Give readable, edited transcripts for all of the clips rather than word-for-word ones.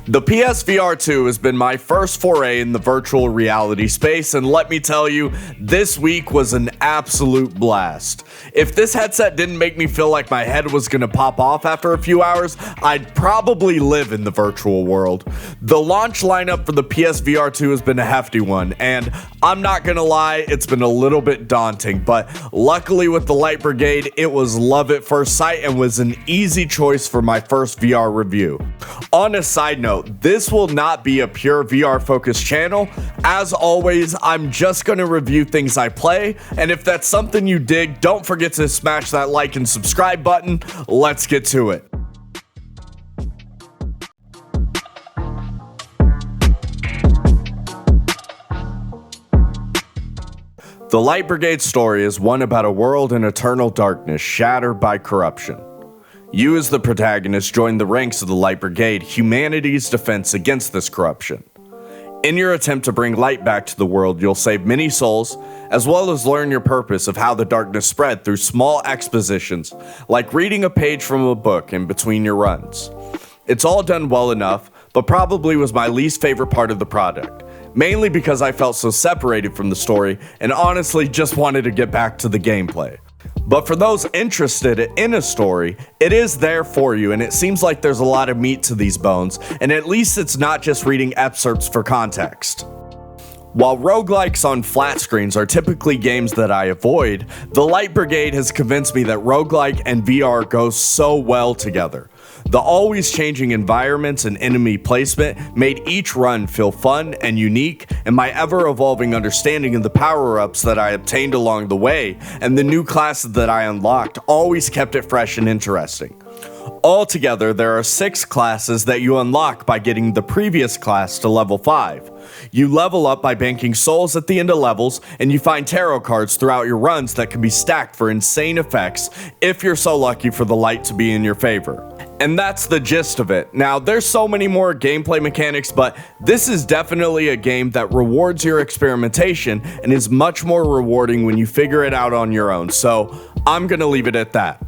The PSVR2 has been my first foray in the virtual reality space, and let me tell you, this week was an absolute blast. If this headset didn't make me feel like my head was gonna pop off after a few hours, I'd probably live in the virtual world. The launch lineup for the PSVR2 has been a hefty one, and I'm not gonna lie, it's been a little bit daunting, but luckily with the Light Brigade, it was love at first sight and was an easy choice for my first VR review. On a side note, this will not be a pure VR focused channel. As always, I'm just going to review things I play, and if that's something you dig, don't forget to smash that like and subscribe button. Let's get to it. The Light Brigade story is one about a world in eternal darkness shattered by corruption. You as the protagonist join the ranks of the Light Brigade, humanity's defense against this corruption. In your attempt to bring light back to the world, you'll save many souls, as well as learn your purpose of how the darkness spread through small expositions, like reading a page from a book in between your runs. It's all done well enough, but probably was my least favorite part of the product, mainly because I felt so separated from the story and honestly just wanted to get back to the gameplay. But for those interested in a story, it is there for you, and it seems like there's a lot of meat to these bones, and at least it's not just reading excerpts for context. While roguelikes on flat screens are typically games that I avoid, the Light Brigade has convinced me that roguelike and VR go so well together. The always changing environments and enemy placement made each run feel fun and unique, and my ever-evolving understanding of the power-ups that I obtained along the way and the new classes that I unlocked always kept it fresh and interesting. Altogether, there are 6 classes that you unlock by getting the previous class to level 5. You level up by banking souls at the end of levels, and you find tarot cards throughout your runs that can be stacked for insane effects if you're so lucky for the light to be in your favor. And that's the gist of it. Now, there's so many more gameplay mechanics, but this is definitely a game that rewards your experimentation and is much more rewarding when you figure it out on your own, so I'm gonna leave it at that.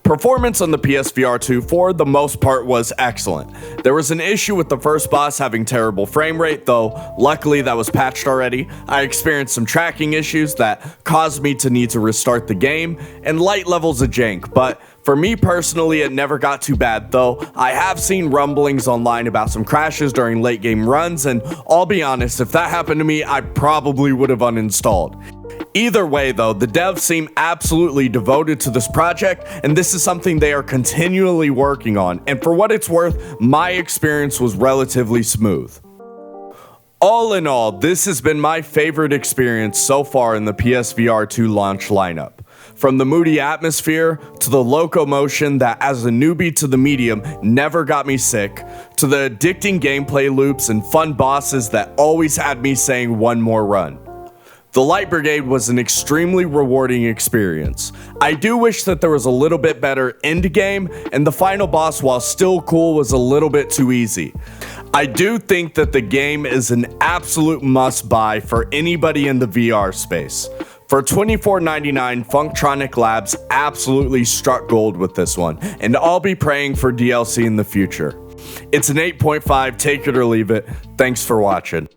Performance on the PSVR2 for the most part was excellent. There was an issue with the first boss having terrible frame rate, though luckily that was patched already. I experienced some tracking issues that caused me to need to restart the game, and light levels of jank, but for me personally it never got too bad, though I have seen rumblings online about some crashes during late game runs, and I'll be honest, if that happened to me I probably would have uninstalled. Either way though, the devs seem absolutely devoted to this project, and this is something they are continually working on, and for what it's worth, my experience was relatively smooth. All in all, this has been my favorite experience so far in the PSVR2 launch lineup. From the moody atmosphere, to the locomotion that as a newbie to the medium never got me sick, to the addicting gameplay loops and fun bosses that always had me saying one more run. The Light Brigade was an extremely rewarding experience. I do wish that there was a little bit better end game, and the final boss, while still cool, was a little bit too easy. I do think that the game is an absolute must-buy for anybody in the VR space. For $24.99, Funktronic Labs absolutely struck gold with this one, and I'll be praying for DLC in the future. It's an 8.5, take it or leave it. Thanks for watching.